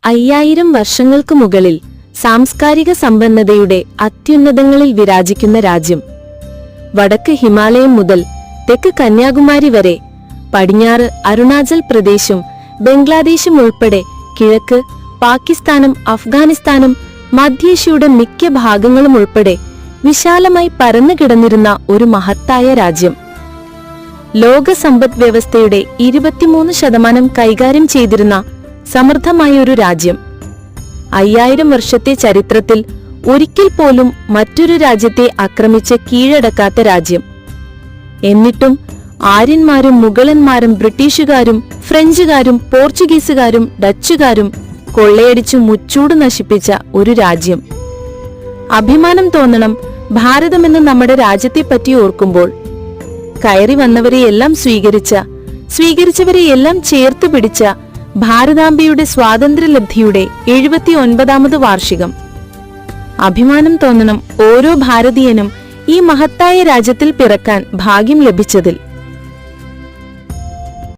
5000 വർഷങ്ങൾക്കു മുകളിൽ സാംസ്കാരിക സമ്പന്നതയുടെ അത്യുന്നതങ്ങളിൽ വിരാജിക്കുന്ന രാജ്യം. വടക്ക് ഹിമാലയം മുതൽ തെക്ക് കന്യാകുമാരി വരെ, പടിഞ്ഞാറ് അരുണാചൽ പ്രദേശും ബംഗ്ലാദേശും ഉൾപ്പെടെ കിഴക്ക് പാകിസ്ഥാനും അഫ്ഗാനിസ്ഥാനും മധ്യേഷ്യയുടെ മിക്ക ഭാഗങ്ങളും ഉൾപ്പെടെ വിശാലമായി പരന്നുകിടന്നിരുന്ന ഒരു മഹത്തായ രാജ്യം. ലോക സമ്പദ് വ്യവസ്ഥയുടെ 23% കൈകാര്യം ചെയ്തിരുന്ന സമൃദ്ധമായ ഒരു രാജ്യം. 5000 വർഷത്തെ ചരിത്രത്തിൽ ഒരിക്കൽ പോലും മറ്റൊരു രാജ്യത്തെ ആക്രമിച്ച് കീഴടക്കാത്ത രാജ്യം. എന്നിട്ടും ആര്യന്മാരും മുഗളന്മാരും ബ്രിട്ടീഷുകാരും ഫ്രഞ്ചുകാരും പോർച്ചുഗീസുകാരും ഡച്ചുകാരും കൊള്ളയടിച്ചു മുച്ചൂട് നശിപ്പിച്ച ഒരു രാജ്യം. അഭിമാനം തോന്നണം ഭാരതമെന്ന് നമ്മുടെ രാജ്യത്തെപ്പറ്റി ഓർക്കുമ്പോൾ. കയറി വന്നവരെയെല്ലാം സ്വീകരിച്ചവരെയെല്ലാം ചേർത്തു പിടിച്ച ഭാരതാംബയുടെ സ്വാതന്ത്ര്യലബ്ധിയുടെ 79ാമത് വാർഷികം. അഭിമാനം തോന്നണം ഓരോ ഭാരതീയനും ഈ മഹത്തായ രാജ്യത്തിൽ പിറക്കാൻ ഭാഗ്യം ലഭിച്ചതിൽ.